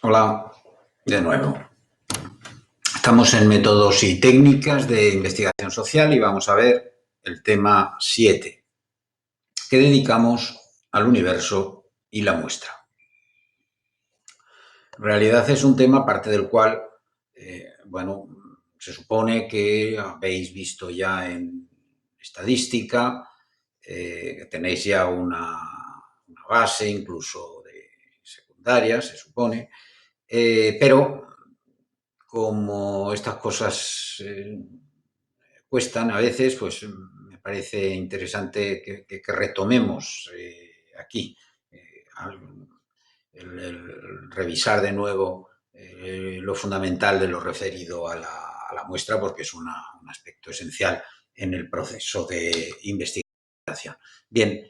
Hola, de nuevo. Estamos en métodos y técnicas de investigación social y vamos a ver el tema 7, que dedicamos al universo y la muestra. En realidad es un tema parte del cual, bueno, se supone que habéis visto ya en estadística, que tenéis ya una base incluso de secundaria, se supone, pero como estas cosas cuestan a veces, pues me parece interesante que retomemos aquí el revisar de nuevo lo fundamental de lo referido a la muestra, porque es un aspecto esencial en el proceso de investigación. Bien,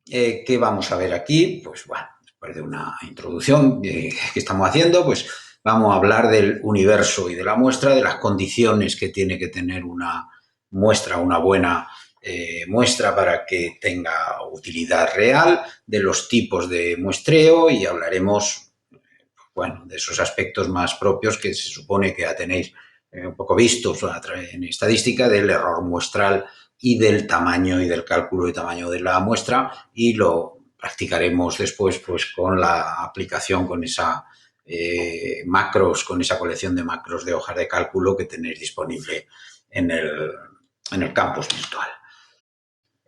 ¿qué vamos a ver aquí? Pues bueno, después de una introducción que estamos haciendo, pues vamos a hablar del universo y de la muestra, de las condiciones que tiene que tener una muestra, una buena muestra para que tenga utilidad real, de los tipos de muestreo y hablaremos, bueno, de esos aspectos más propios que se supone que ya tenéis un poco vistos en estadística, del error muestral y del tamaño y del cálculo de tamaño de la muestra, y lo practicaremos después pues con la aplicación, con esa macros, con esa colección de macros de hojas de cálculo que tenéis disponible en el campus virtual.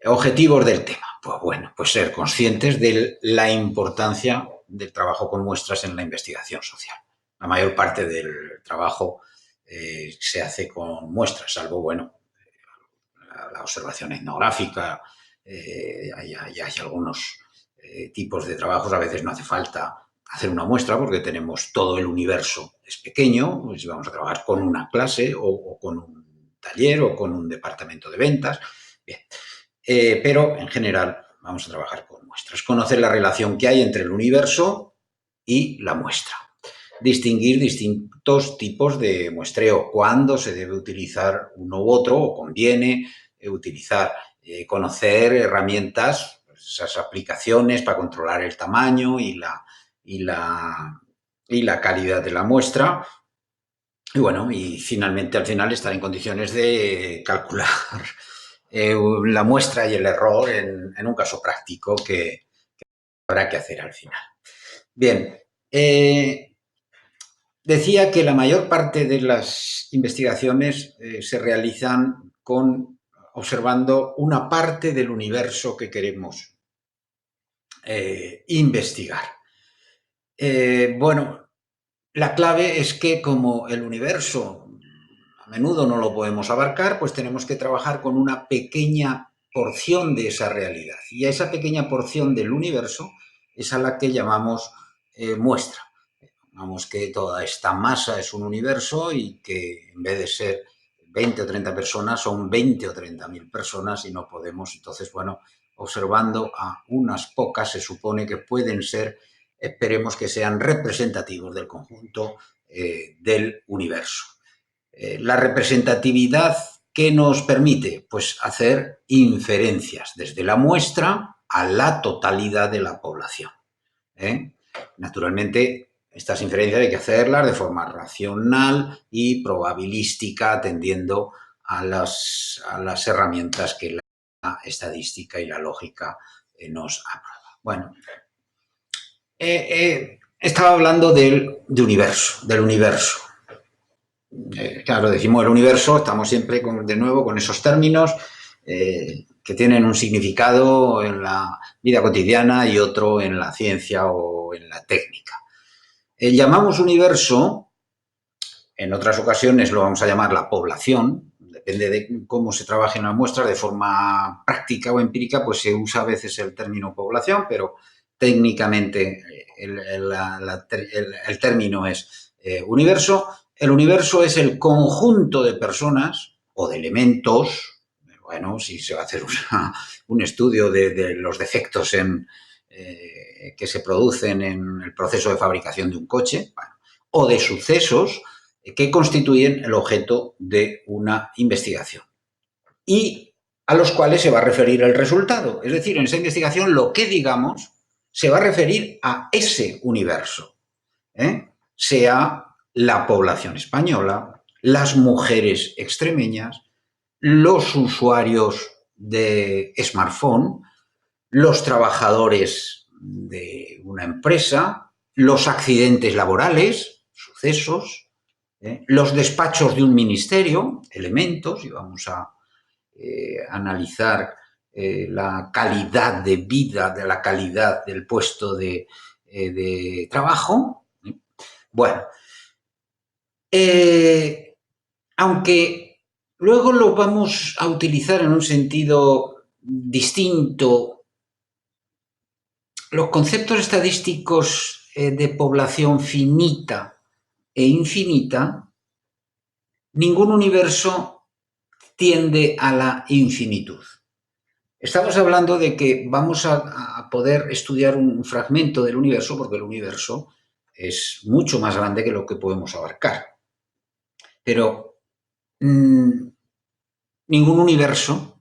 Objetivos del tema. Pues bueno, pues ser conscientes de la importancia del trabajo con muestras en la investigación social. La mayor parte del trabajo se hace con muestras, salvo, bueno, la observación etnográfica, hay algunos tipos de trabajos, a veces no hace falta hacer una muestra porque tenemos todo el universo, es pequeño, pues vamos a trabajar con una clase o con un taller o con un departamento de ventas. Bien. Pero en general vamos a trabajar con muestras. Conocer la relación que hay entre el universo y la muestra. Distinguir distintos tipos de muestreo, cuándo se debe utilizar uno u otro o conviene utilizar. Conocer herramientas, pues esas aplicaciones para controlar el tamaño y la calidad de la muestra. Y bueno, y finalmente al final estar en condiciones de calcular la muestra y el error en un caso práctico que habrá que hacer al final. Bien, decía que la mayor parte de las investigaciones se realizan observando una parte del universo que queremos investigar. Bueno, la clave es que como el universo a menudo no lo podemos abarcar, pues tenemos que trabajar con una pequeña porción de esa realidad. Y a esa pequeña porción del universo es a la que llamamos muestra. Digamos que toda esta masa es un universo y que en vez de ser 20 o 30 personas, son 20 o 30.000 personas y no podemos. Entonces, bueno, observando a unas pocas se supone que pueden ser, esperemos que sean representativos del conjunto del universo. La representatividad, ¿qué nos permite? Pues hacer inferencias desde la muestra a la totalidad de la población. Naturalmente, estas inferencias hay que hacerlas de forma racional y probabilística, atendiendo a las herramientas que la estadística y la lógica nos aprueba. Bueno, estaba hablando del universo. Claro, decimos el universo, estamos siempre de nuevo con esos términos que tienen un significado en la vida cotidiana y otro en la ciencia o en la técnica. Llamamos universo, en otras ocasiones lo vamos a llamar la población, depende de cómo se trabajen las muestras, de forma práctica o empírica, pues se usa a veces el término población, pero técnicamente el término es universo. El universo es el conjunto de personas o de elementos. Bueno, si se va a hacer un estudio de los defectos que se producen en el proceso de fabricación de un coche, bueno, o de sucesos que constituyen el objeto de una investigación y a los cuales se va a referir el resultado. Es decir, en esa investigación lo que digamos se va a referir a ese universo. sea la población española, las mujeres extremeñas, los usuarios de smartphone, los trabajadores de una empresa, los accidentes laborales, sucesos, los despachos de un ministerio, elementos, y vamos a analizar la calidad de vida, de la calidad del puesto de trabajo. Bueno, aunque luego lo vamos a utilizar en un sentido distinto, los conceptos estadísticos de población finita e infinita, ningún universo tiende a la infinitud. Estamos hablando de que vamos a poder estudiar un fragmento del universo porque el universo es mucho más grande que lo que podemos abarcar. Pero ningún universo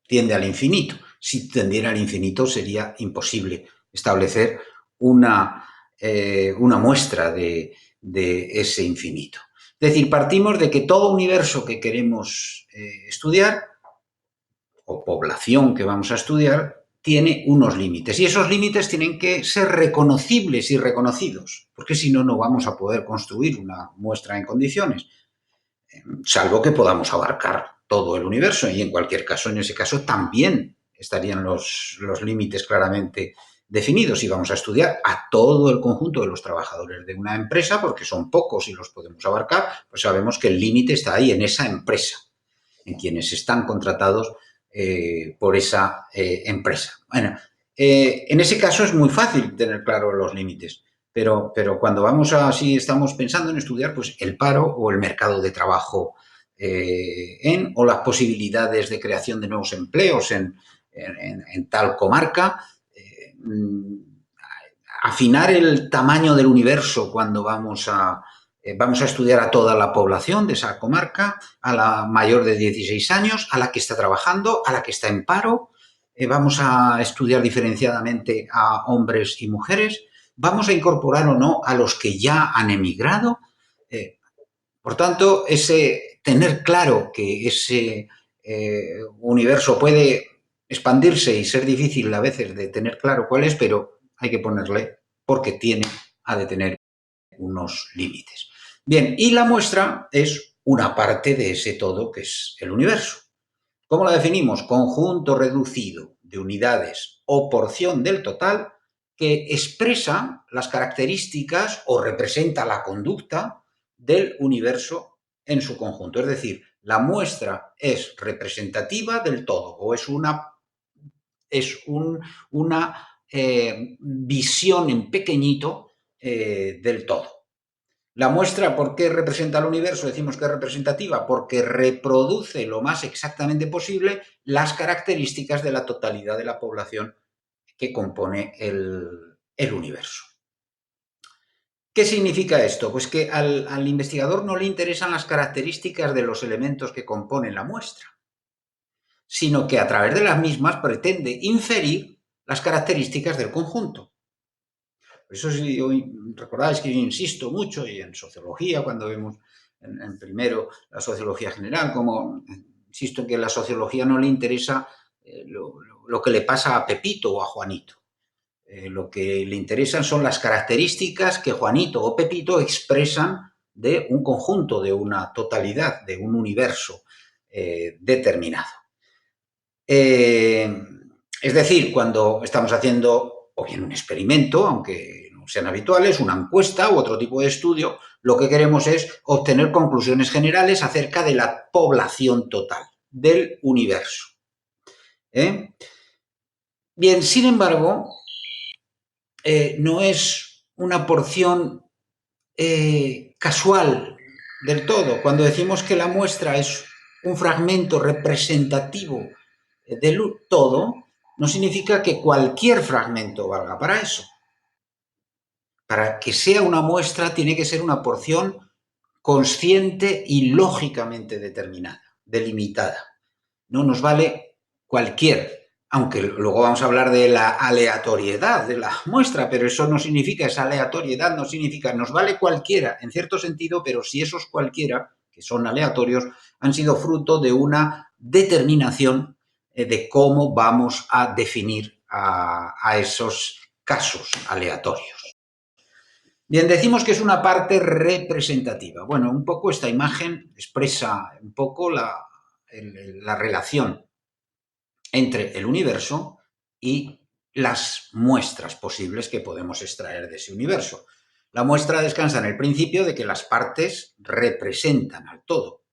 tiende al infinito. Si tendiera al infinito sería imposible establecer una muestra de ese infinito. Es decir, partimos de que todo universo que queremos estudiar o población que vamos a estudiar tiene unos límites y esos límites tienen que ser reconocibles y reconocidos, porque si no, no vamos a poder construir una muestra en condiciones, salvo que podamos abarcar todo el universo y en cualquier caso, en ese caso también estarían los límites claramente definidos y vamos a estudiar a todo el conjunto de los trabajadores de una empresa, porque son pocos y los podemos abarcar, pues sabemos que el límite está ahí en esa empresa, en quienes están contratados por esa empresa. Bueno, en ese caso es muy fácil tener claro los límites, pero cuando vamos a, si estamos pensando en estudiar, pues el paro o el mercado de trabajo o las posibilidades de creación de nuevos empleos en tal comarca, afinar el tamaño del universo cuando vamos a estudiar a toda la población de esa comarca, a la mayor de 16 años, a la que está trabajando, a la que está en paro. Vamos a estudiar diferenciadamente a hombres y mujeres. Vamos a incorporar o no a los que ya han emigrado. Por tanto, tener claro que ese universo puede expandirse y ser difícil a veces de tener claro cuál es, pero hay que ponerle porque ha de tener unos límites. Bien, y la muestra es una parte de ese todo que es el universo. ¿Cómo la definimos? Conjunto reducido de unidades o porción del total que expresa las características o representa la conducta del universo en su conjunto. Es decir, la muestra es representativa del todo o es una visión en pequeñito del todo. La muestra, ¿por qué representa el universo? Decimos que es representativa porque reproduce lo más exactamente posible las características de la totalidad de la población que compone el universo. ¿Qué significa esto? Pues que al investigador no le interesan las características de los elementos que componen la muestra, sino que a través de las mismas pretende inferir las características del conjunto. Por eso, si hoy recordáis que yo insisto mucho, y en sociología, cuando vemos en primero la sociología general, como insisto en que la sociología no le interesa lo que le pasa a Pepito o a Juanito. Lo que le interesan son las características que Juanito o Pepito expresan de un conjunto, de una totalidad, de un universo determinado. Es decir, cuando estamos haciendo o bien un experimento, aunque no sean habituales, una encuesta u otro tipo de estudio, lo que queremos es obtener conclusiones generales acerca de la población total del universo. Bien, sin embargo, no es una porción casual del todo. Cuando decimos que la muestra es un fragmento representativo del todo, no significa que cualquier fragmento valga para eso. Para que sea una muestra tiene que ser una porción consciente y lógicamente determinada, delimitada. No nos vale cualquier aunque luego vamos a hablar de la aleatoriedad de la muestra, pero eso no significa, esa aleatoriedad no significa, nos vale cualquiera, en cierto sentido, pero si esos cualquiera, que son aleatorios, han sido fruto de una determinación de cómo vamos a definir a esos casos aleatorios. Bien, decimos que es una parte representativa. Bueno, un poco esta imagen expresa un poco la relación entre el universo y las muestras posibles que podemos extraer de ese universo. La muestra descansa en el principio de que las partes representan al todo.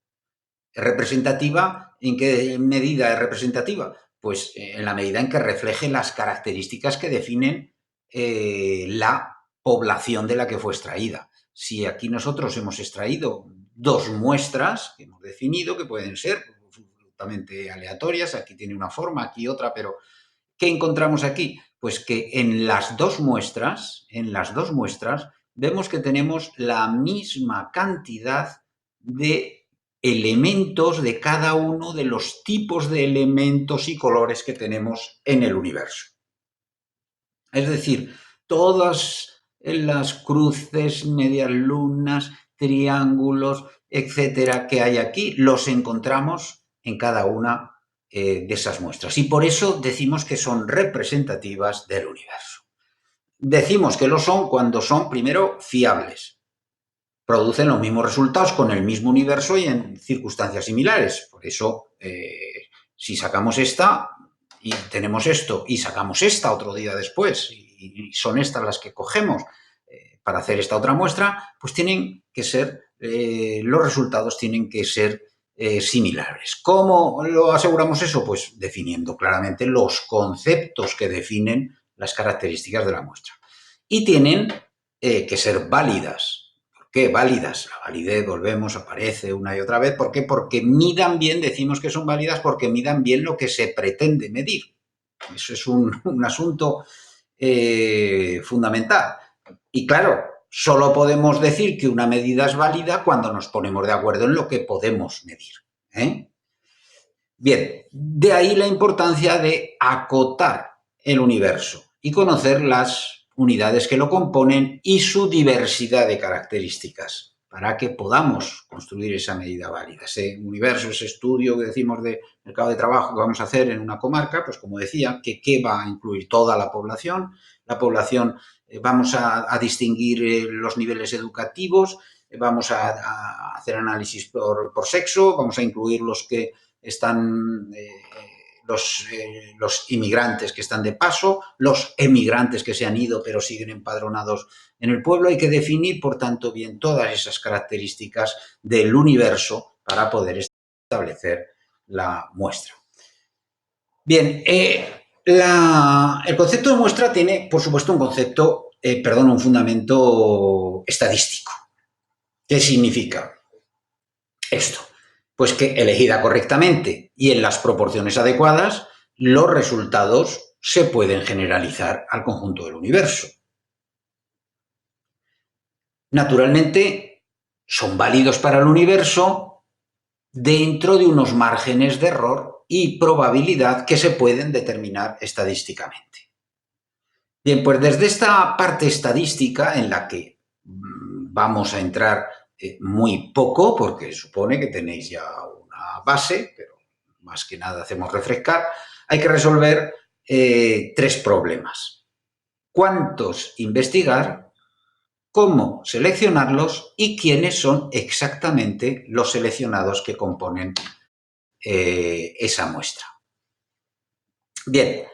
¿Es representativa? ¿En qué medida es representativa? Pues en la medida en que refleje las características que definen la población de la que fue extraída. Si aquí nosotros hemos extraído dos muestras que hemos definido, que pueden ser absolutamente aleatorias, aquí tiene una forma, aquí otra, pero ¿qué encontramos aquí? Pues que en las dos muestras, vemos que tenemos la misma cantidad de elementos de cada uno de los tipos de elementos y colores que tenemos en el universo. Es decir, todas las cruces, medias lunas, triángulos, etcétera, que hay aquí, los encontramos en cada una de esas muestras. Y por eso decimos que son representativas del universo. Decimos que lo son cuando son, primero, fiables. Producen los mismos resultados con el mismo universo y en circunstancias similares. Por eso, si sacamos esta y tenemos esto y sacamos esta otro día después y son estas las que cogemos para hacer esta otra muestra, pues tienen que ser, los resultados tienen que ser similares. ¿Cómo lo aseguramos eso? Pues definiendo claramente los conceptos que definen las características de la muestra. Y tienen que ser válidas. ¿Por qué válidas? La validez, volvemos, aparece una y otra vez. ¿Por qué? Porque midan bien, decimos que son válidas porque midan bien lo que se pretende medir. Eso es un asunto fundamental. Y claro, solo podemos decir que una medida es válida cuando nos ponemos de acuerdo en lo que podemos medir. Bien, de ahí la importancia de acotar el universo y conocer las unidades que lo componen y su diversidad de características para que podamos construir esa medida válida. Ese universo, ese estudio que decimos de mercado de trabajo que vamos a hacer en una comarca, pues como decía, ¿qué va a incluir? Toda la población. La población, vamos a distinguir los niveles educativos, vamos a hacer análisis por sexo, vamos a incluir los que están los inmigrantes que están de paso, los emigrantes que se han ido pero siguen empadronados en el pueblo. Hay que definir, por tanto, bien todas esas características del universo para poder establecer la muestra. Bien, el concepto de muestra tiene, por supuesto, un fundamento estadístico. ¿Qué significa esto? Pues que elegida correctamente y en las proporciones adecuadas, los resultados se pueden generalizar al conjunto del universo. Naturalmente, son válidos para el universo dentro de unos márgenes de error y probabilidad que se pueden determinar estadísticamente. Bien, pues desde esta parte estadística en la que vamos a entrar muy poco, porque supone que tenéis ya una base, pero más que nada hacemos refrescar, hay que resolver tres problemas. ¿Cuántos investigar? ¿Cómo seleccionarlos? ¿Y quiénes son exactamente los seleccionados que componen esa muestra? Bien,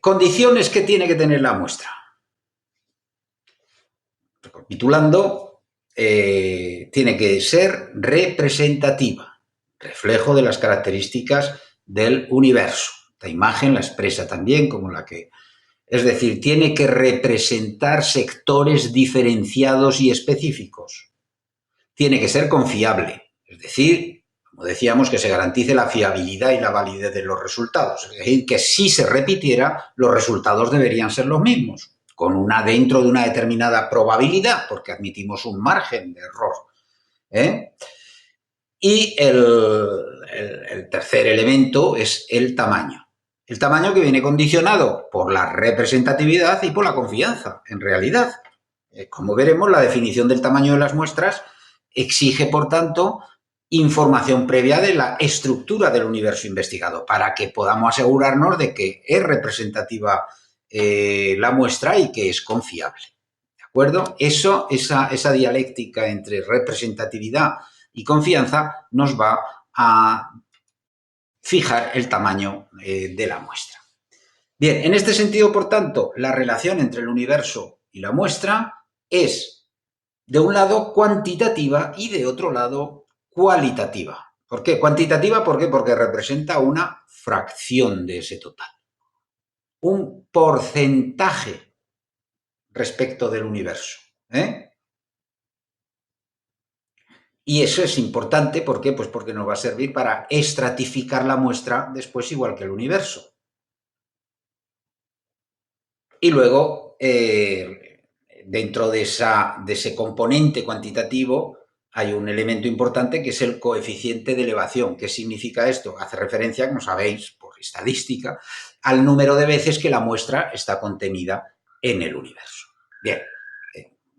condiciones que tiene que tener la muestra. Recapitulando, tiene que ser representativa, reflejo de las características del universo. Esta imagen la expresa también como la que... Es decir, tiene que representar sectores diferenciados y específicos. Tiene que ser confiable, es decir, como decíamos, que se garantice la fiabilidad y la validez de los resultados. Es decir, que si se repitiera, los resultados deberían ser los mismos, dentro de una determinada probabilidad, porque admitimos un margen de error. Y el tercer elemento es el tamaño. El tamaño que viene condicionado por la representatividad y por la confianza, en realidad. Como veremos, la definición del tamaño de las muestras exige, por tanto, información previa de la estructura del universo investigado para que podamos asegurarnos de que es representativa la muestra y que es confiable. ¿De acuerdo? Esa dialéctica entre representatividad y confianza nos va a fijar el tamaño de la muestra. Bien, en este sentido, por tanto, la relación entre el universo y la muestra es, de un lado, cuantitativa y de otro lado, cualitativa. ¿Por qué? Cuantitativa, ¿por qué? Porque representa una fracción de ese total. Un porcentaje respecto del universo. Y eso es importante, ¿por qué? Pues porque nos va a servir para estratificar la muestra después igual que el universo. Y luego, dentro de ese componente cuantitativo, hay un elemento importante que es el coeficiente de elevación. ¿Qué significa esto? Hace referencia, como sabéis, por estadística, al número de veces que la muestra está contenida en el universo. Bien,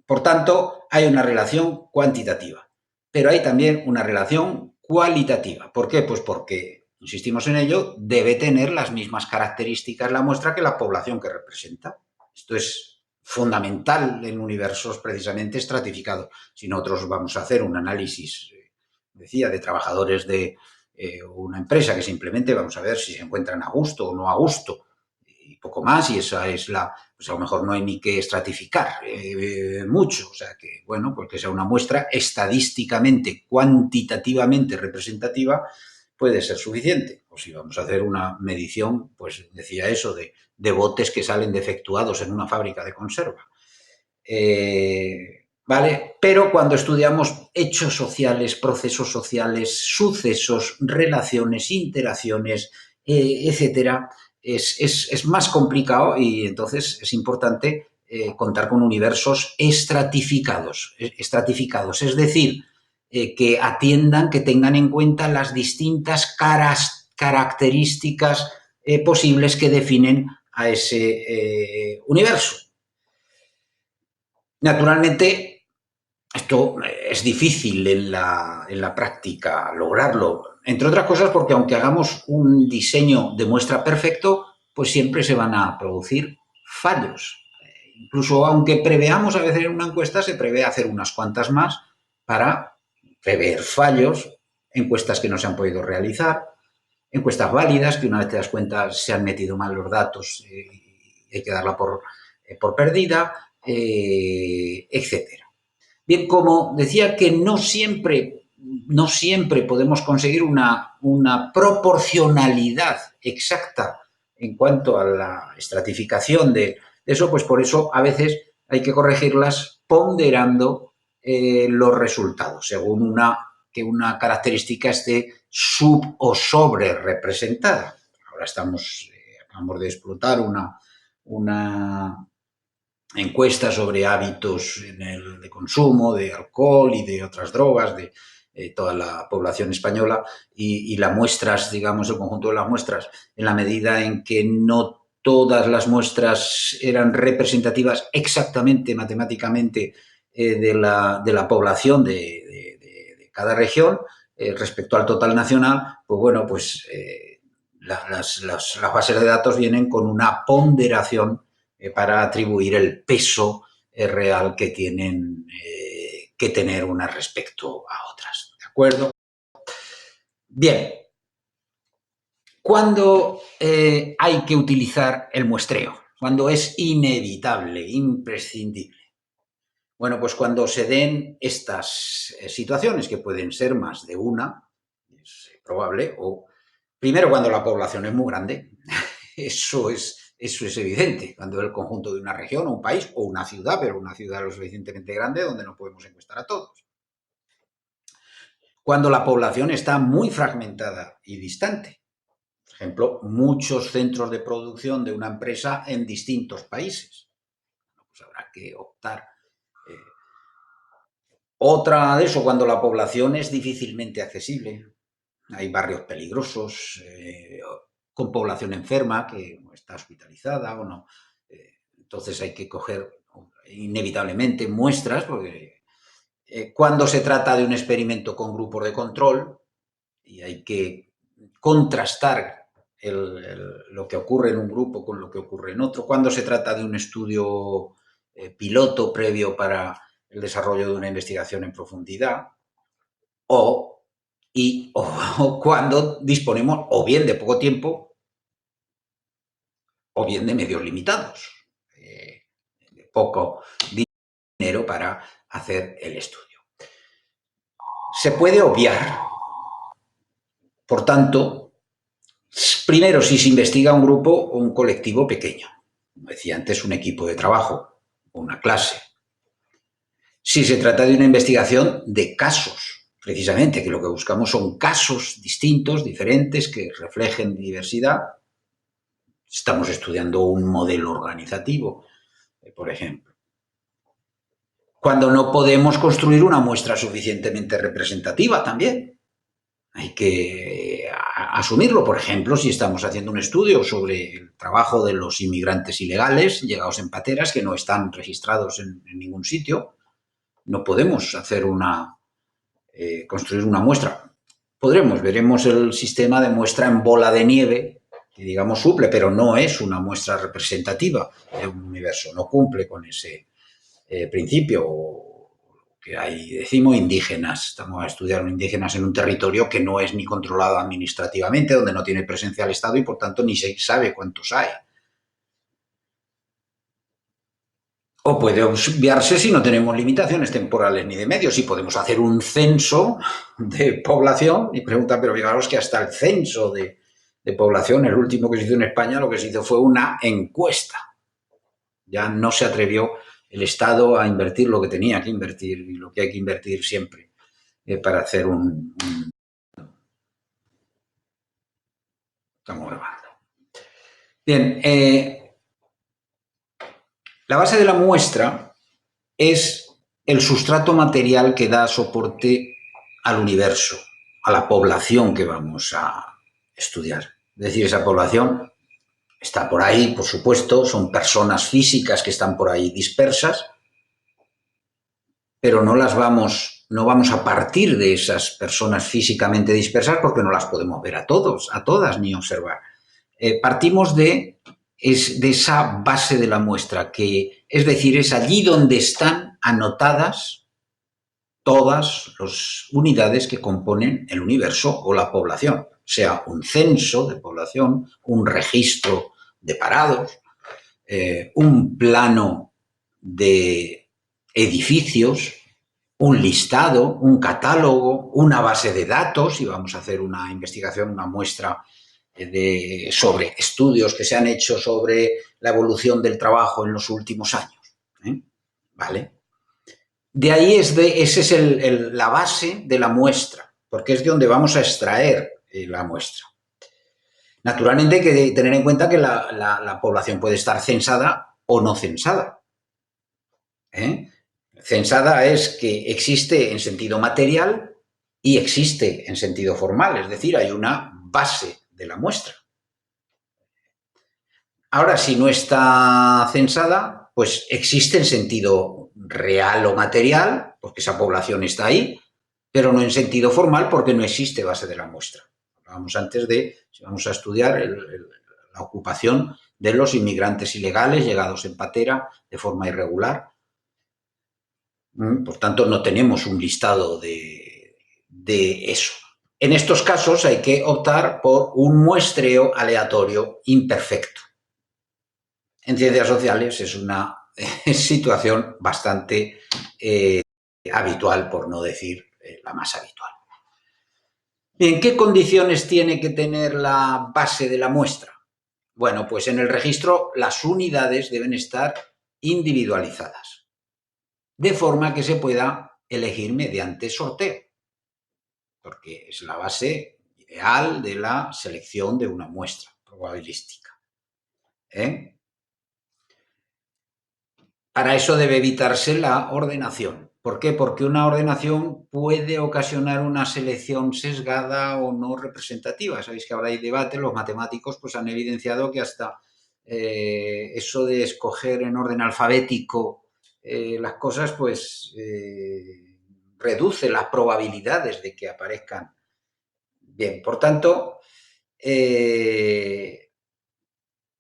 por tanto, hay una relación cuantitativa, pero hay también una relación cualitativa. ¿Por qué? Pues porque, insistimos en ello, debe tener las mismas características la muestra que la población que representa. Esto es fundamental en universos precisamente estratificados. Si nosotros vamos a hacer un análisis, decía, de trabajadores de una empresa que simplemente vamos a ver si se encuentran a gusto o no a gusto, y poco más, y esa es pues a lo mejor no hay ni que estratificar mucho, o sea que, bueno, pues que sea una muestra estadísticamente, cuantitativamente representativa, puede ser suficiente. O si vamos a hacer una medición, pues decía eso, de botes que salen defectuados en una fábrica de conserva. ¿Vale? Pero cuando estudiamos hechos sociales, procesos sociales, sucesos, relaciones, interacciones, etcétera, es más complicado y entonces es importante contar con universos estratificados, es decir, que atiendan, que tengan en cuenta las distintas características posibles que definen a ese universo. Naturalmente, esto es difícil en la práctica lograrlo, entre otras cosas porque aunque hagamos un diseño de muestra perfecto, pues siempre se van a producir fallos. Incluso aunque preveamos a veces en una encuesta, se prevé hacer unas cuantas más para prever fallos, encuestas que no se han podido realizar, encuestas válidas que una vez te das cuenta se han metido mal los datos y hay que darla por perdida, etcétera. Bien, como decía que no siempre podemos conseguir una proporcionalidad exacta en cuanto a la estratificación de eso, pues por eso a veces hay que corregirlas ponderando los resultados, según que una característica esté sub o sobre representada. Ahora acabamos de explotar una encuestas sobre hábitos de consumo de alcohol y de otras drogas de toda la población española y las muestras, digamos, el conjunto de las muestras, en la medida en que no todas las muestras eran representativas exactamente matemáticamente de la población de cada región respecto al total nacional, pues bueno, pues las bases de datos vienen con una ponderación para atribuir el peso real que tienen que tener unas respecto a otras. ¿De acuerdo? Bien. ¿Cuándo hay que utilizar el muestreo? ¿Cuándo es inevitable, imprescindible? Bueno, pues cuando se den estas situaciones, que pueden ser más de una, es probable, o primero cuando la población es muy grande, eso es evidente, cuando es el conjunto de una región o un país o una ciudad, pero una ciudad lo suficientemente grande donde no podemos encuestar a todos. Cuando la población está muy fragmentada y distante. Por ejemplo, muchos centros de producción de una empresa en distintos países. Pues habrá que optar. Otra de eso, cuando la población es difícilmente accesible. Hay barrios peligrosos, con población enferma que está hospitalizada o no. Entonces hay que coger inevitablemente muestras, porque cuando se trata de un experimento con grupos de control y hay que contrastar lo que ocurre en un grupo con lo que ocurre en otro, cuando se trata de un estudio piloto previo para el desarrollo de una investigación en profundidad, o cuando disponemos o bien de poco tiempo o bien de medios limitados, de poco dinero para hacer el estudio. Se puede obviar, por tanto, primero si se investiga un grupo o un colectivo pequeño, como decía antes, un equipo de trabajo, una clase. Si se trata de una investigación de casos, precisamente, que lo que buscamos son casos distintos, diferentes, que reflejen diversidad. Estamos estudiando un modelo organizativo, por ejemplo. Cuando no podemos construir una muestra suficientemente representativa también. Hay que asumirlo. Por ejemplo, si estamos haciendo un estudio sobre el trabajo de los inmigrantes ilegales llegados en pateras que no están registrados en ningún sitio, no podemos hacer construir una muestra. Veremos el sistema de muestra en bola de nieve, que digamos suple, pero no es una muestra representativa de un universo, no cumple con ese principio. Que hay, decimos, indígenas. Estamos a estudiar indígenas en un territorio que no es ni controlado administrativamente, donde no tiene presencia el Estado y, por tanto, ni se sabe cuántos hay. O puede obviarse si no tenemos limitaciones temporales ni de medios. Si podemos hacer un censo de población y preguntar, pero fijaros que hasta el censo de población, el último que se hizo en España, lo que se hizo fue una encuesta. Ya no se atrevió el Estado a invertir lo que tenía que invertir y lo que hay que invertir siempre para hacer Estamos grabando. Bien, la base de la muestra es el sustrato material que da soporte al universo, a la población que vamos a estudiar. Es decir, esa población está por ahí, por supuesto, son personas físicas que están por ahí dispersas, pero no vamos a partir de esas personas físicamente dispersas porque no las podemos ver a todas, ni observar. Partimos de esa base de la muestra, que es decir, es allí donde están anotadas todas las unidades que componen el universo o la población, sea un censo de población, un registro de parados, un plano de edificios, un listado, un catálogo, una base de datos, y vamos a hacer una investigación, una muestra sobre estudios que se han hecho sobre la evolución del trabajo en los últimos años. ¿Vale? De ahí esa es la base de la muestra, porque es de donde vamos a extraer la muestra. Naturalmente hay que tener en cuenta que la población puede estar censada o no censada. Censada es que existe en sentido material y existe en sentido formal, es decir, hay una base de la muestra. Ahora, si no está censada, pues existe en sentido real o material, porque esa población está ahí, pero no en sentido formal porque no existe base de la muestra. Hablábamos antes de si vamos a estudiar la ocupación de los inmigrantes ilegales llegados en patera de forma irregular. Por tanto, no tenemos un listado de eso. En estos casos hay que optar por un muestreo aleatorio imperfecto. En ciencias sociales es una situación bastante habitual, por no decir la más habitual. ¿En qué condiciones tiene que tener la base de la muestra? Bueno, pues en el registro las unidades deben estar individualizadas, de forma que se pueda elegir mediante sorteo, porque es la base ideal de la selección de una muestra probabilística. Para eso debe evitarse la ordenación, ¿Por qué? Porque una ordenación puede ocasionar una selección sesgada o no representativa. Sabéis que ahora hay debate, los matemáticos pues han evidenciado que hasta eso de escoger en orden alfabético las cosas pues reduce las probabilidades de que aparezcan. Bien, por tanto,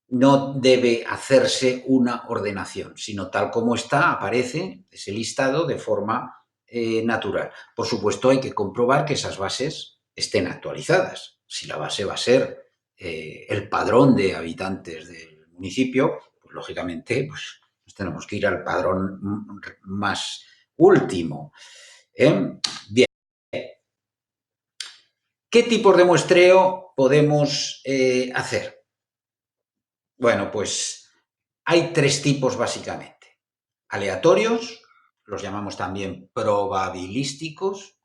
no debe hacerse una ordenación, sino tal como está, aparece ese listado de forma natural. Por supuesto, hay que comprobar que esas bases estén actualizadas. Si la base va a ser el padrón de habitantes del municipio, pues lógicamente pues, tenemos que ir al padrón más último. Bien. ¿Qué tipos de muestreo podemos hacer? Bueno, pues hay tres tipos básicamente. Aleatorios, los llamamos también probabilísticos,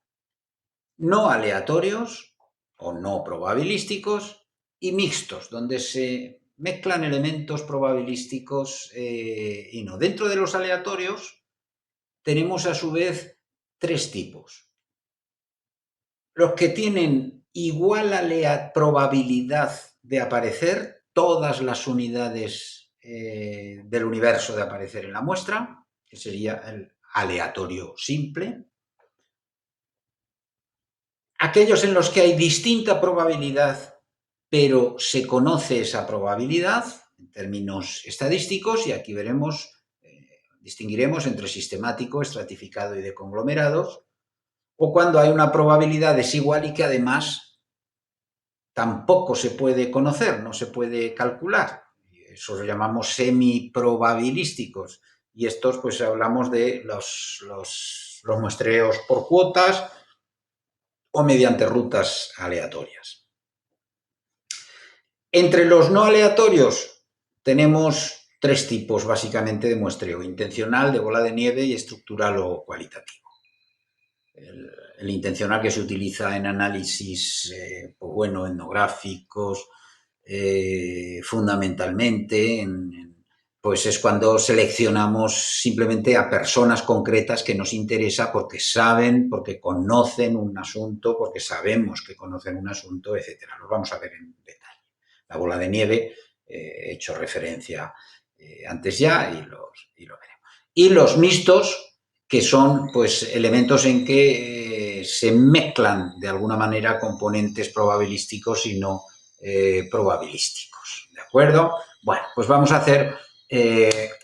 no aleatorios o no probabilísticos y mixtos, donde se mezclan elementos probabilísticos y no. Dentro de los aleatorios tenemos a su vez tres tipos. Los que tienen igual probabilidad de aparecer todas las unidades del universo de aparecer en la muestra, que sería el aleatorio simple. Aquellos en los que hay distinta probabilidad, pero se conoce esa probabilidad en términos estadísticos, y aquí veremos, distinguiremos entre sistemático, estratificado y de conglomerados, o cuando hay una probabilidad desigual y que además tampoco se puede conocer, no se puede calcular. Eso lo llamamos semiprobabilísticos. Y estos, pues hablamos de los muestreos por cuotas o mediante rutas aleatorias. Entre los no aleatorios tenemos tres tipos básicamente de muestreo: intencional, de bola de nieve y estructural o cualitativo. El intencional que se utiliza en análisis pues bueno, etnográficos, fundamentalmente, pues es cuando seleccionamos simplemente a personas concretas que nos interesa porque saben, porque conocen un asunto, porque sabemos que conocen un asunto, etcétera. Lo vamos a ver en detalle. La bola de nieve, he hecho referencia antes ya y lo veremos. Y los mixtos, que son pues elementos en que se mezclan de alguna manera componentes probabilísticos y no probabilísticos, ¿de acuerdo? Bueno, pues vamos a hacer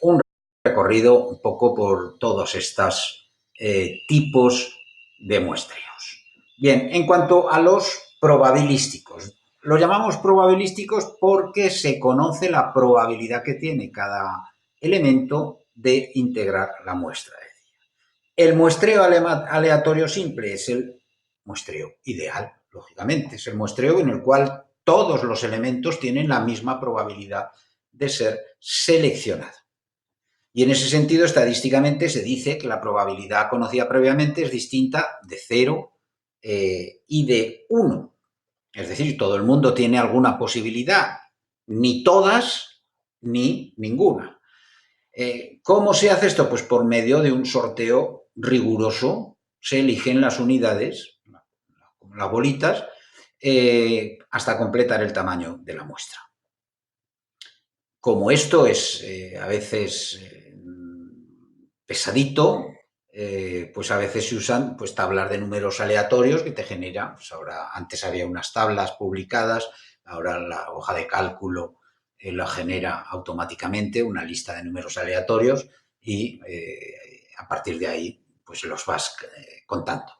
un recorrido un poco por todos estos tipos de muestreos. Bien, en cuanto a los probabilísticos, los llamamos probabilísticos porque se conoce la probabilidad que tiene cada elemento de integrar la muestra. El muestreo aleatorio simple es el muestreo ideal, lógicamente. Es el muestreo en el cual todos los elementos tienen la misma probabilidad de ser seleccionados. Y en ese sentido, estadísticamente, se dice que la probabilidad conocida previamente es distinta de 0 y de 1. Es decir, todo el mundo tiene alguna posibilidad, ni todas ni ninguna. ¿Cómo se hace esto? Pues por medio de un sorteo riguroso. Se eligen las unidades, como las bolitas, hasta completar el tamaño de la muestra. Como esto es a veces pesadito, pues a veces se usan pues tablas de números aleatorios que te genera, pues ahora antes había unas tablas publicadas, ahora la hoja de cálculo la genera automáticamente una lista de números aleatorios y a partir de ahí pues los vas contando.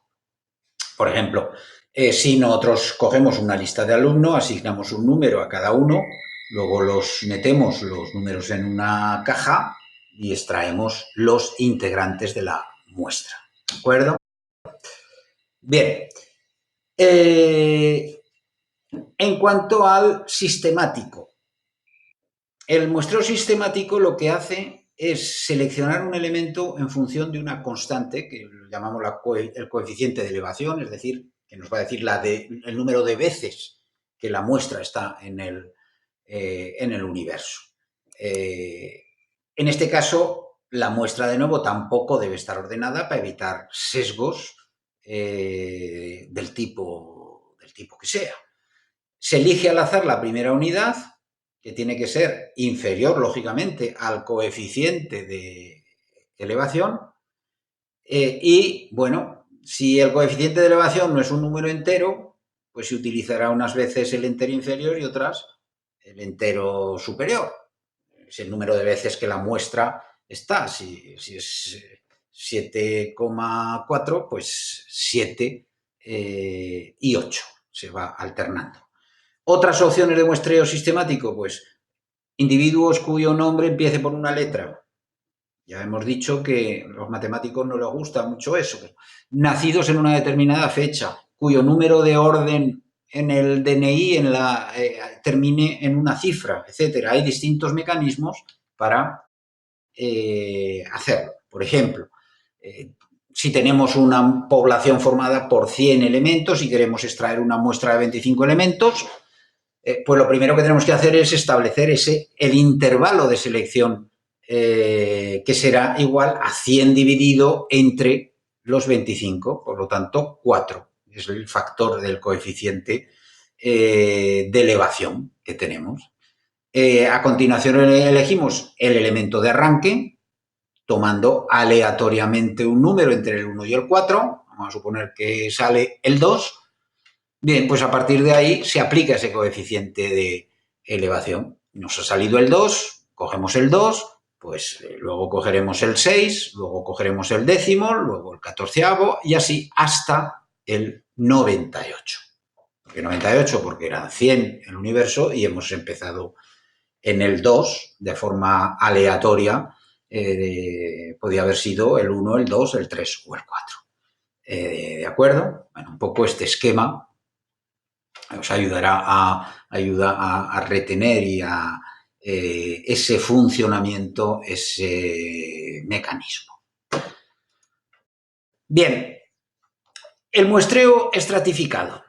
Por ejemplo, si nosotros cogemos una lista de alumnos, asignamos un número a cada uno, luego los metemos los números en una caja y extraemos los integrantes de la muestra. ¿De acuerdo? Bien. En cuanto al sistemático, el muestreo sistemático lo que hace es seleccionar un elemento en función de una constante, que lo llamamos el coeficiente de elevación, es decir, que nos va a decir el número de veces que la muestra está en el universo. En este caso, la muestra, de nuevo, tampoco debe estar ordenada para evitar sesgos del tipo que sea. Se elige al azar la primera unidad, que tiene que ser inferior, lógicamente, al coeficiente de elevación. Y, bueno, si el coeficiente de elevación no es un número entero, pues se utilizará unas veces el entero inferior y otras el entero superior. Es el número de veces que la muestra está. Si es 7,4, pues 7 y 8 se va alternando. Otras opciones de muestreo sistemático, pues individuos cuyo nombre empiece por una letra. Ya hemos dicho que a los matemáticos no les gusta mucho eso. Nacidos en una determinada fecha, cuyo número de orden en el DNI termine en una cifra, etcétera. Hay distintos mecanismos para hacerlo. Por ejemplo, si tenemos una población formada por 100 elementos y queremos extraer una muestra de 25 elementos, pues lo primero que tenemos que hacer es establecer el intervalo de selección que será igual a 100 dividido entre los 25, por lo tanto 4 es el factor del coeficiente de elevación que tenemos. A continuación elegimos el elemento de arranque, tomando aleatoriamente un número entre el 1 y el 4, vamos a suponer que sale el 2. Bien, pues a partir de ahí se aplica ese coeficiente de elevación. Nos ha salido el 2, cogemos el 2, pues luego cogeremos el 6, luego cogeremos el décimo, luego el 14avo y así hasta el 98. ¿Por qué 98? Porque eran 100 el universo y hemos empezado en el 2 de forma aleatoria. Podía haber sido el 1, el 2, el 3 o el 4. ¿De acuerdo? Bueno, un poco este esquema os ayudará a retener y a ese funcionamiento, ese mecanismo. Bien, el muestreo estratificado.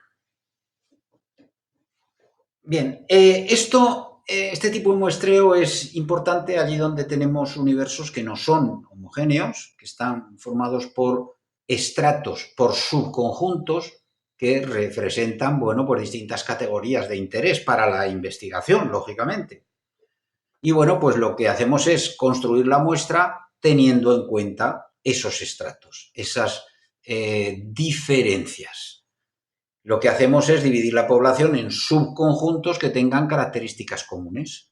Bien, este tipo de muestreo es importante allí donde tenemos universos que no son homogéneos, que están formados por estratos, por subconjuntos que representan, bueno, pues distintas categorías de interés para la investigación, lógicamente. Y bueno, pues lo que hacemos es construir la muestra teniendo en cuenta esos estratos, esas diferencias. Lo que hacemos es dividir la población en subconjuntos que tengan características comunes.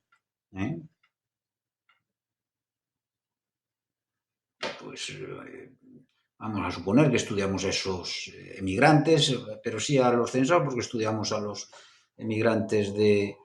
Pues vamos a suponer que estudiamos a esos emigrantes, pero sí a los censados, porque estudiamos a los emigrantes que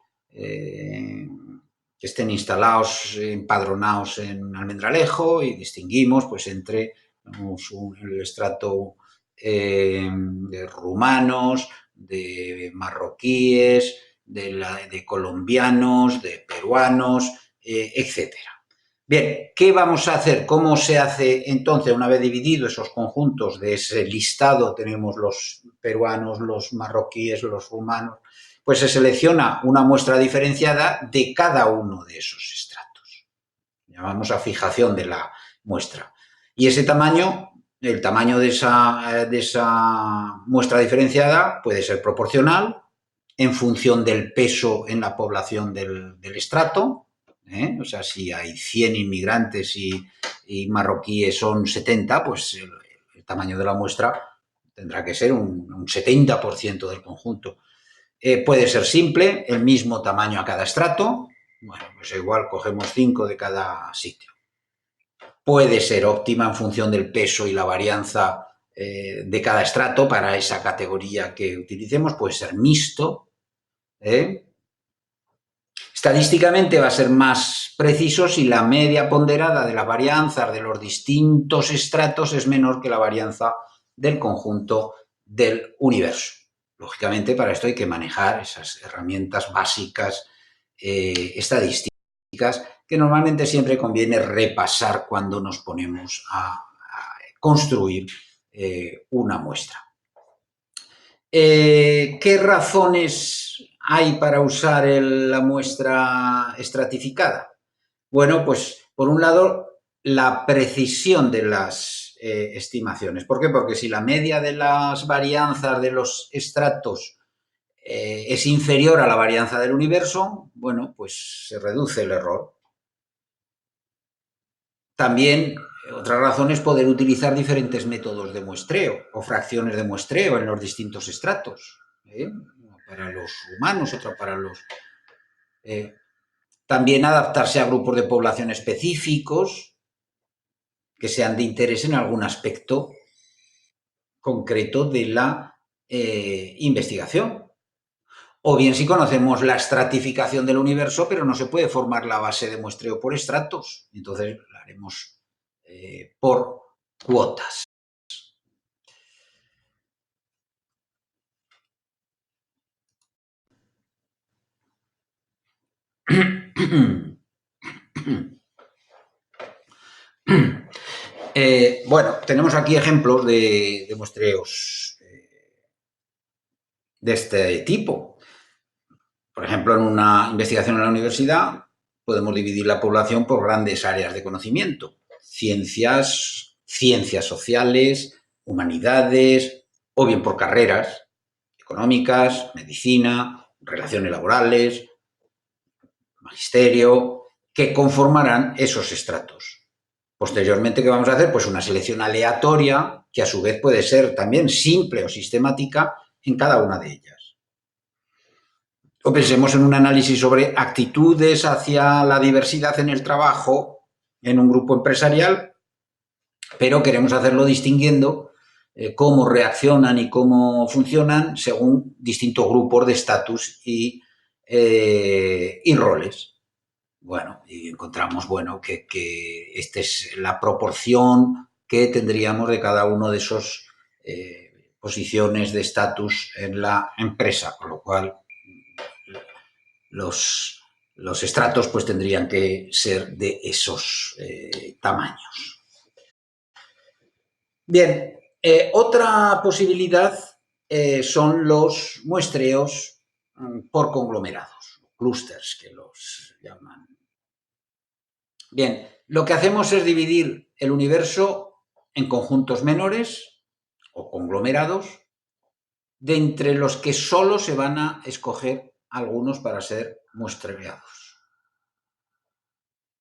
estén instalados, empadronados en Almendralejo, y distinguimos pues entre el estrato de rumanos, de marroquíes, de colombianos, de peruanos, etcétera. Bien, ¿qué vamos a hacer? ¿Cómo se hace entonces una vez dividido esos conjuntos de ese listado? Tenemos los peruanos, los marroquíes, los rumanos. Pues se selecciona una muestra diferenciada de cada uno de esos estratos. Llamamos a fijación de la muestra. Y ese tamaño, el tamaño de esa muestra diferenciada puede ser proporcional en función del peso en la población del estrato. O sea, si hay 100 inmigrantes y marroquíes son 70, pues el tamaño de la muestra tendrá que ser un 70% del conjunto. Puede ser simple, el mismo tamaño a cada estrato. Bueno, pues igual cogemos 5 de cada sitio. Puede ser óptima en función del peso y la varianza de cada estrato para esa categoría que utilicemos. Puede ser mixto. Estadísticamente va a ser más preciso si la media ponderada de las varianzas de los distintos estratos es menor que la varianza del conjunto del universo. Lógicamente, para esto hay que manejar esas herramientas básicas estadísticas que normalmente siempre conviene repasar cuando nos ponemos a construir una muestra. ¿Qué razones hay para usar la muestra estratificada? Bueno, pues por un lado, la precisión de las estimaciones. ¿Por qué? Porque si la media de las varianzas de los estratos es inferior a la varianza del universo, bueno, pues se reduce el error. También otra razón es poder utilizar diferentes métodos de muestreo o fracciones de muestreo en los distintos estratos. Una para los humanos, otra para los... También adaptarse a grupos de población específicos que sean de interés en algún aspecto concreto de la investigación. O bien si conocemos la estratificación del universo, pero no se puede formar la base de muestreo por estratos. Entonces la haremos por cuotas. Bueno, tenemos aquí ejemplos de muestreos de este tipo. Por ejemplo, en una investigación en la universidad podemos dividir la población por grandes áreas de conocimiento. Ciencias sociales, humanidades, o bien por carreras económicas, medicina, relaciones laborales, magisterio, que conformarán esos estratos. Posteriormente, ¿qué vamos a hacer? Pues una selección aleatoria, que a su vez puede ser también simple o sistemática en cada una de ellas. O pensemos en un análisis sobre actitudes hacia la diversidad en el trabajo en un grupo empresarial, pero queremos hacerlo distinguiendo cómo reaccionan y cómo funcionan según distintos grupos de estatus y roles. Bueno, y encontramos que esta es la proporción que tendríamos de cada uno de esos posiciones de estatus en la empresa, con lo cual los estratos pues tendrían que ser de esos tamaños. Bien, otra posibilidad son los muestreos por conglomerados, clústeres que los llaman. Bien, lo que hacemos es dividir el universo en conjuntos menores o conglomerados, de entre los que solo se van a escoger algunos para ser muestreados.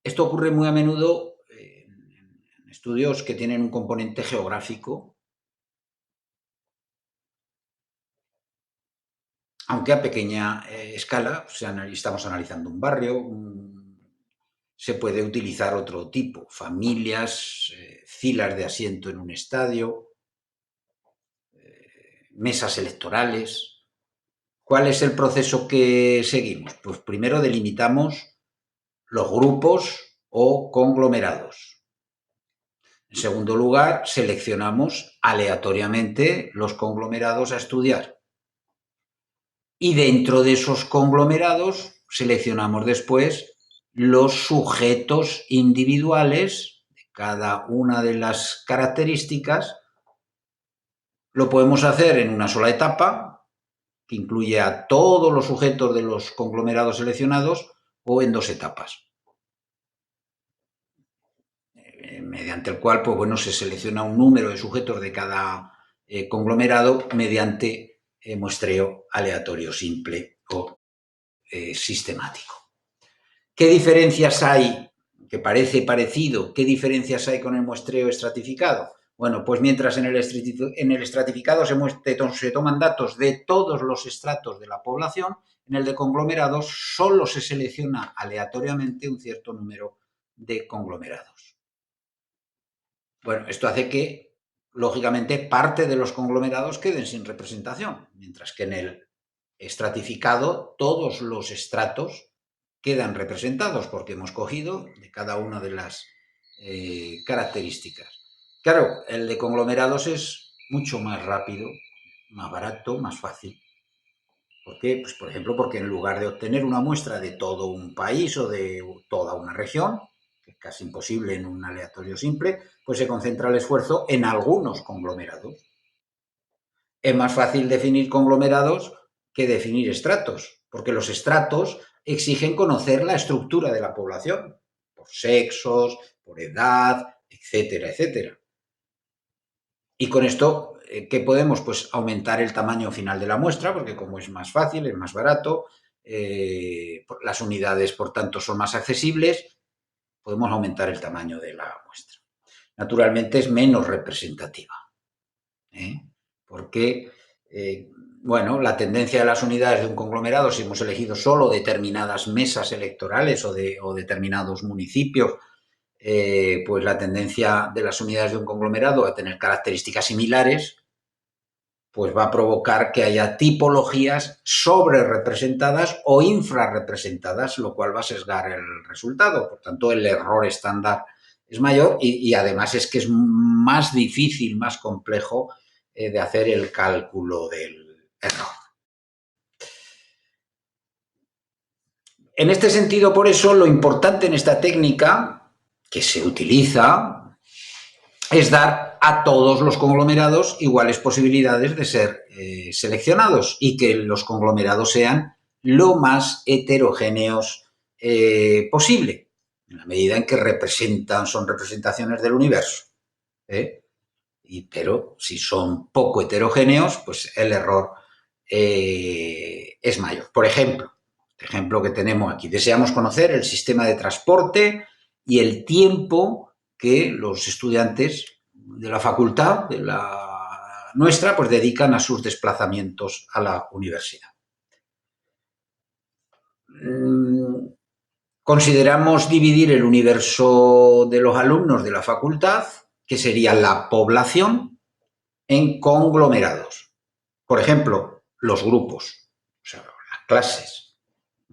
Esto ocurre muy a menudo en estudios que tienen un componente geográfico, aunque a pequeña escala, estamos analizando un barrio, se puede utilizar otro tipo, familias, filas de asiento en un estadio, mesas electorales. ¿Cuál es el proceso que seguimos? Pues primero delimitamos los grupos o conglomerados. En segundo lugar, seleccionamos aleatoriamente los conglomerados a estudiar. Y dentro de esos conglomerados seleccionamos después los sujetos individuales de cada una de las características. Lo podemos hacer en una sola etapa, que incluye a todos los sujetos de los conglomerados seleccionados, o en dos etapas, mediante el cual pues, bueno, se selecciona un número de sujetos de cada conglomerado mediante muestreo aleatorio simple o sistemático. ¿Qué diferencias hay? Que parece parecido. ¿Qué diferencias hay con el muestreo estratificado? Bueno, pues mientras en el estratificado se toman datos de todos los estratos de la población, en el de conglomerados solo se selecciona aleatoriamente un cierto número de conglomerados. Bueno, esto hace que, lógicamente, parte de los conglomerados queden sin representación, mientras que en el estratificado todos los estratos quedan representados porque hemos cogido de cada una de las características. Claro, el de conglomerados es mucho más rápido, más barato, más fácil. ¿Por qué? Pues, por ejemplo, porque en lugar de obtener una muestra de todo un país o de toda una región, que es casi imposible en un aleatorio simple, pues se concentra el esfuerzo en algunos conglomerados. Es más fácil definir conglomerados que definir estratos, porque los estratos exigen conocer la estructura de la población. por sexos, por edad, etcétera, etcétera. Y con esto, ¿qué podemos? Pues aumentar el tamaño final de la muestra, porque como es más fácil, es más barato, las unidades, por tanto, son más accesibles, podemos aumentar el tamaño de la muestra. Naturalmente es menos representativa, porque, bueno, la tendencia de las unidades de un conglomerado, si hemos elegido solo determinadas mesas electorales o determinados municipios, pues la tendencia de las unidades de un conglomerado a tener características similares, pues va a provocar que haya tipologías sobre representadas o infrarrepresentadas, lo cual va a sesgar el resultado. Por tanto, el error estándar es mayor y además es que es más difícil, más complejo de hacer el cálculo del error. En este sentido, por eso, lo importante en esta técnica que se utiliza es dar a todos los conglomerados iguales posibilidades de ser seleccionados y que los conglomerados sean lo más heterogéneos posible, en la medida en que son representaciones del universo. Pero si son poco heterogéneos, pues el error es mayor. Por ejemplo, el ejemplo que tenemos aquí, deseamos conocer el sistema de transporte y el tiempo que los estudiantes de la facultad, de la nuestra, pues dedican a sus desplazamientos a la universidad. Consideramos dividir el universo de los alumnos de la facultad, que sería la población, en conglomerados. Por ejemplo, los grupos, o sea, las clases,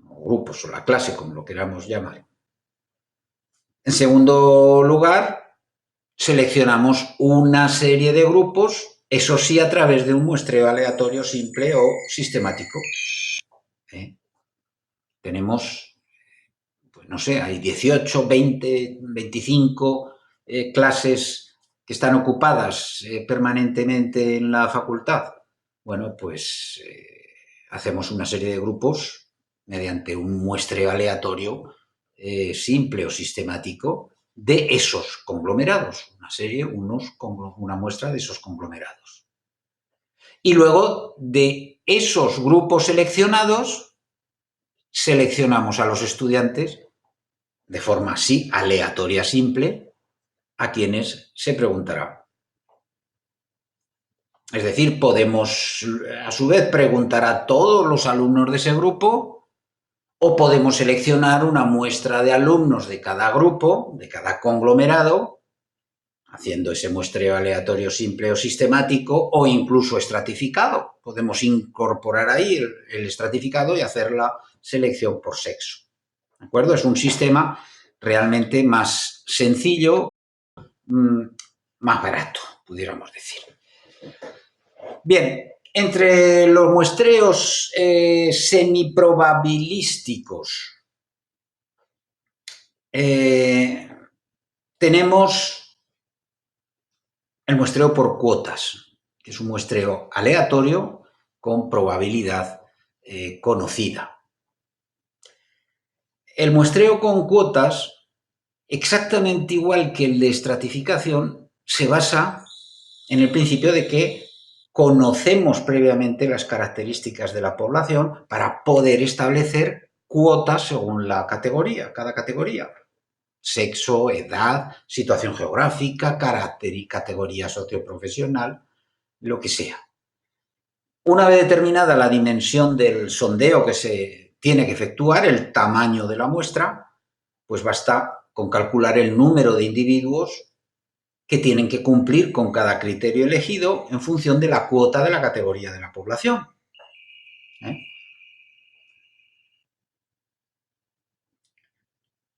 o grupos o la clase, como lo queramos llamar. En segundo lugar, seleccionamos una serie de grupos, eso sí, a través de un muestreo aleatorio simple o sistemático. Tenemos, pues no sé, hay 18, 20, 25 clases que están ocupadas permanentemente en la facultad. Bueno, pues hacemos una serie de grupos mediante un muestreo aleatorio simple o sistemático de esos conglomerados, una muestra de esos conglomerados. Y luego de esos grupos seleccionados, seleccionamos a los estudiantes de forma así aleatoria simple a quienes se preguntará. Es decir, podemos a su vez preguntar a todos los alumnos de ese grupo o podemos seleccionar una muestra de alumnos de cada grupo, de cada conglomerado, haciendo ese muestreo aleatorio simple o sistemático o incluso estratificado. Podemos incorporar ahí el estratificado y hacer la selección por sexo. ¿De acuerdo? Es un sistema realmente más sencillo, más barato, pudiéramos decir. Bien, entre los muestreos semiprobabilísticos tenemos el muestreo por cuotas, que es un muestreo aleatorio con probabilidad conocida. El muestreo con cuotas, exactamente igual que el de estratificación, se basa en el principio de que conocemos previamente las características de la población para poder establecer cuotas según la categoría, cada categoría. Sexo, edad, situación geográfica, carácter y categoría socioprofesional, lo que sea. Una vez determinada la dimensión del sondeo que se tiene que efectuar, el tamaño de la muestra, pues basta con calcular el número de individuos que tienen que cumplir con cada criterio elegido en función de la cuota de la categoría de la población.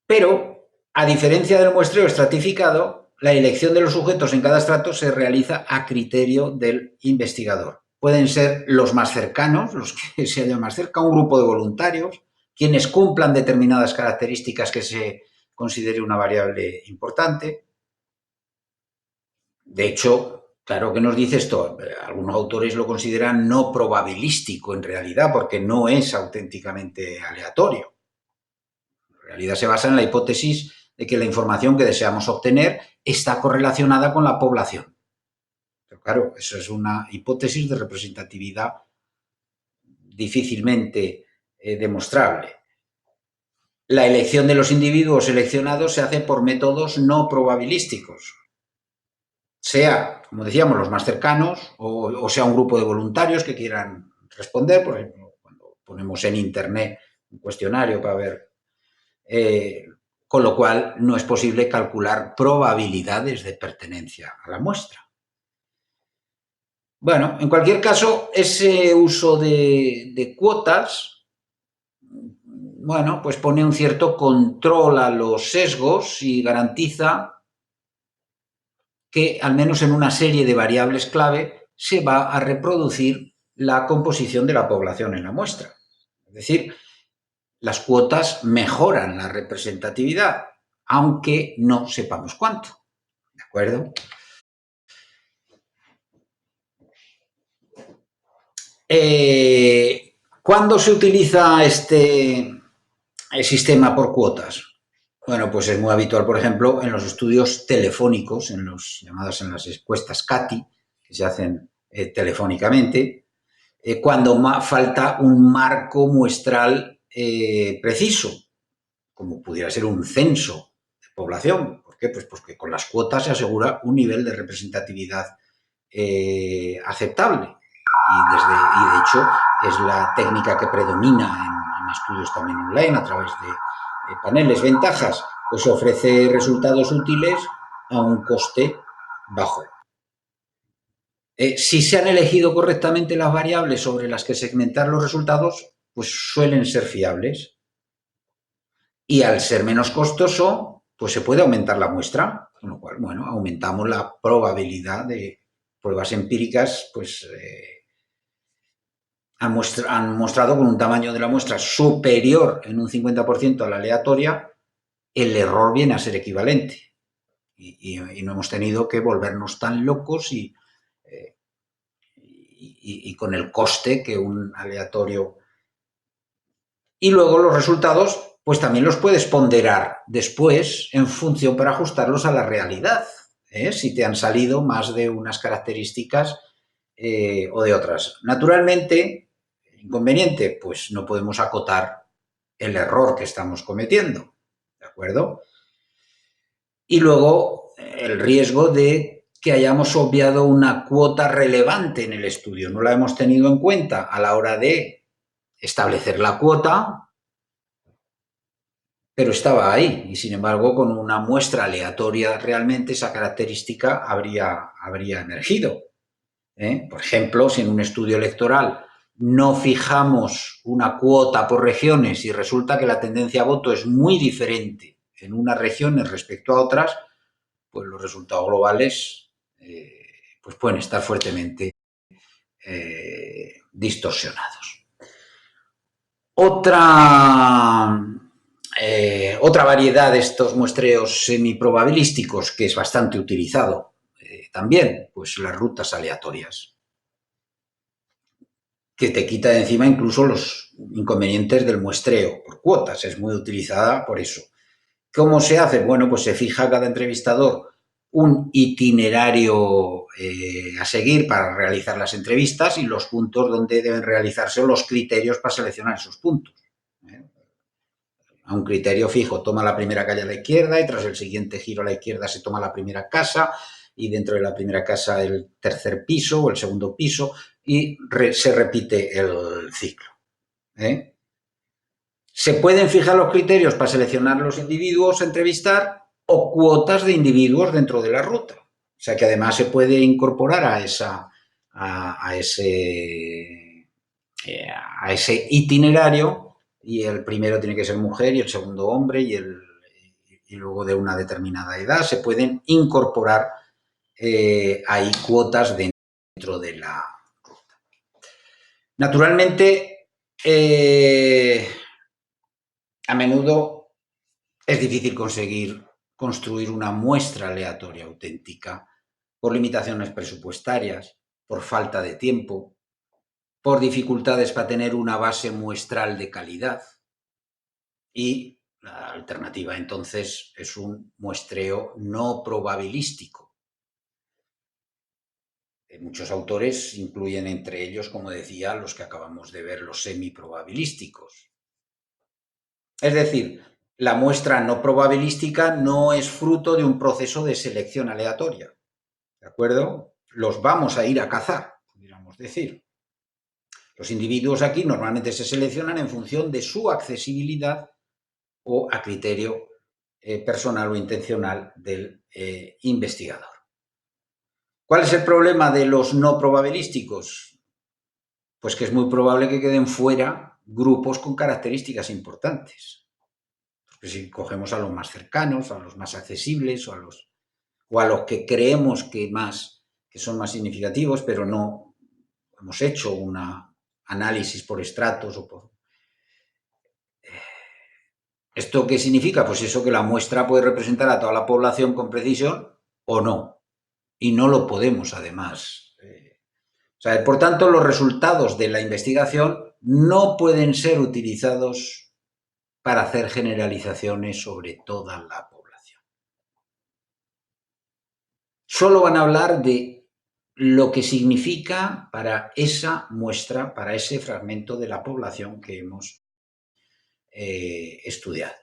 Pero, a diferencia del muestreo estratificado, la elección de los sujetos en cada estrato se realiza a criterio del investigador. Pueden ser los más cercanos, los que se hallan más cerca, un grupo de voluntarios, quienes cumplan determinadas características que se considere una variable importante. De hecho, claro que nos dice esto, algunos autores lo consideran no probabilístico en realidad, porque no es auténticamente aleatorio. En realidad se basa en la hipótesis de que la información que deseamos obtener está correlacionada con la población. Pero claro, eso es una hipótesis de representatividad difícilmente demostrable. La elección de los individuos seleccionados se hace por métodos no probabilísticos, sea, como decíamos, los más cercanos o sea un grupo de voluntarios que quieran responder. Por ejemplo, cuando ponemos en internet un cuestionario para ver, con lo cual no es posible calcular probabilidades de pertenencia a la muestra. Bueno, en cualquier caso, ese uso de cuotas, bueno, pues pone un cierto control a los sesgos y garantiza que, al menos en una serie de variables clave, se va a reproducir la composición de la población en la muestra. Es decir, las cuotas mejoran la representatividad, aunque no sepamos cuánto. ¿De acuerdo? ¿Cuándo se utiliza este sistema por cuotas? Bueno, pues es muy habitual, por ejemplo, en los estudios telefónicos, en las encuestas CATI, que se hacen telefónicamente, cuando falta un marco muestral preciso, como pudiera ser un censo de población. ¿Por qué? Pues porque con las cuotas se asegura un nivel de representatividad aceptable. Y de hecho es la técnica que predomina en estudios también online a través de paneles. Ventajas, pues ofrece resultados útiles a un coste bajo. Si se han elegido correctamente las variables sobre las que segmentar los resultados, pues suelen ser fiables. Y al ser menos costoso, pues se puede aumentar la muestra, con lo cual, bueno, aumentamos la probabilidad de pruebas empíricas, pues han mostrado con un tamaño de la muestra superior en un 50% a la aleatoria, el error viene a ser equivalente. Y no hemos tenido que volvernos tan locos y con el coste que un aleatorio. Y luego los resultados, pues también los puedes ponderar después en función para ajustarlos a la realidad. Si te han salido más de unas características o de otras. Naturalmente, inconveniente, pues no podemos acotar el error que estamos cometiendo, ¿de acuerdo? Y luego el riesgo de que hayamos obviado una cuota relevante en el estudio, no la hemos tenido en cuenta a la hora de establecer la cuota, pero estaba ahí y, sin embargo, con una muestra aleatoria realmente esa característica habría emergido. Por ejemplo, si en un estudio electoral no fijamos una cuota por regiones y resulta que la tendencia a voto es muy diferente en unas regiones respecto a otras, pues los resultados globales pues pueden estar fuertemente distorsionados. Otra variedad de estos muestreos semiprobabilísticos que es bastante utilizado también, pues las rutas aleatorias, que te quita de encima incluso los inconvenientes del muestreo por cuotas, es muy utilizada por eso. ¿Cómo se hace? Bueno, pues se fija a cada entrevistador un itinerario a seguir para realizar las entrevistas y los puntos donde deben realizarse o los criterios para seleccionar esos puntos. A un criterio fijo, toma la primera calle a la izquierda y tras el siguiente giro a la izquierda se toma la primera casa y dentro de la primera casa el tercer piso o el segundo piso y se repite el ciclo. Se pueden fijar los criterios para seleccionar los individuos a entrevistar o cuotas de individuos dentro de la ruta. O sea que además se puede incorporar a ese itinerario, y el primero tiene que ser mujer y el segundo hombre y luego de una determinada edad. Se pueden incorporar ahí cuotas dentro de la ruta. Naturalmente, a menudo es difícil conseguir construir una muestra aleatoria auténtica por limitaciones presupuestarias, por falta de tiempo, por dificultades para tener una base muestral de calidad y La alternativa, entonces, es un muestreo no probabilístico. Muchos autores incluyen entre ellos, como decía, los que acabamos de ver, los semiprobabilísticos. Es decir, la muestra no probabilística no es fruto de un proceso de selección aleatoria, ¿de acuerdo? Los vamos a ir a cazar, podríamos decir. Los individuos aquí normalmente se seleccionan en función de su accesibilidad o a criterio personal o intencional del investigador. ¿Cuál es el problema de los no probabilísticos? Pues que es muy probable que queden fuera grupos con características importantes. Porque si cogemos a los más cercanos, a los más accesibles o a los que creemos que son más significativos, pero no hemos hecho un análisis por estratos o por... ¿Esto qué significa? Pues eso, que la muestra puede representar a toda la población con precisión o no. Y no lo podemos, además. Por tanto, los resultados de la investigación no pueden ser utilizados para hacer generalizaciones sobre toda la población. Solo van a hablar de lo que significa para esa muestra, para ese fragmento de la población que hemos estudiado.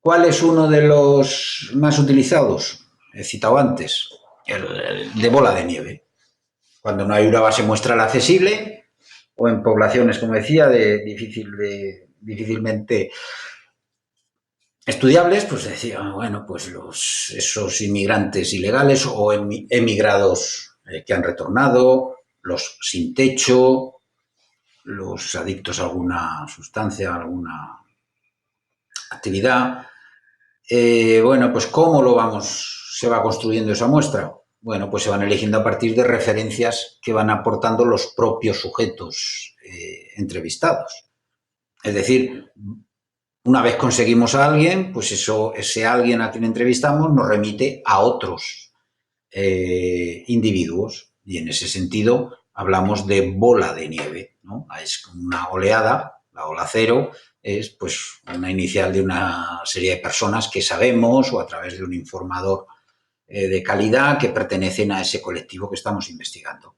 ¿Cuál es uno de los más utilizados? He citado antes, el de bola de nieve. Cuando no hay una base muestral accesible o en poblaciones, como decía, difícilmente estudiables, pues decía, bueno, pues esos inmigrantes ilegales o emigrados que han retornado, los sin techo, los adictos a alguna sustancia, a alguna actividad. Bueno, pues ¿cómo se va construyendo esa muestra? Bueno, pues se van eligiendo a partir de referencias que van aportando los propios sujetos entrevistados. Es decir, una vez conseguimos a alguien, pues ese alguien a quien entrevistamos nos remite a otros individuos. Y en ese sentido hablamos de bola de nieve, ¿no? Es una oleada, la ola cero es pues una inicial de una serie de personas que sabemos o a través de un informador de calidad que pertenecen a ese colectivo que estamos investigando.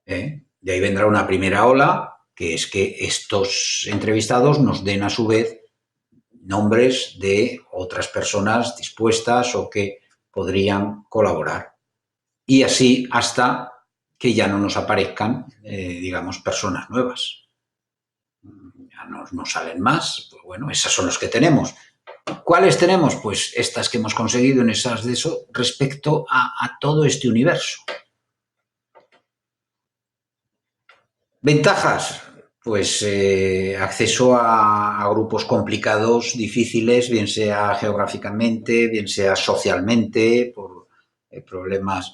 De ahí vendrá una primera ola, que es que estos entrevistados nos den a su vez nombres de otras personas dispuestas o que podrían colaborar. Y así hasta que ya no nos aparezcan, digamos, personas nuevas. Ya no salen más, pues bueno, esas son las que tenemos. ¿Cuáles tenemos? Pues estas que hemos conseguido en esas de eso respecto a todo este universo. Ventajas, pues acceso a grupos complicados, difíciles, bien sea geográficamente, bien sea socialmente, por problemas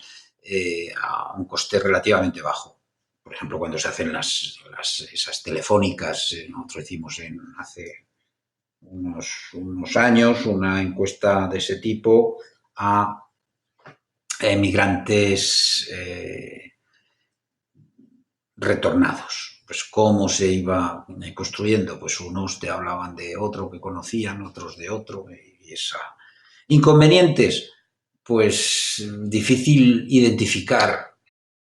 a un coste relativamente bajo. Por ejemplo, cuando se hacen esas telefónicas, nosotros hicimos hace unos años una encuesta de ese tipo a emigrantes retornados. Pues cómo se iba construyendo, pues unos te hablaban de otro que conocían, otros de otro, y inconvenientes, pues difícil identificar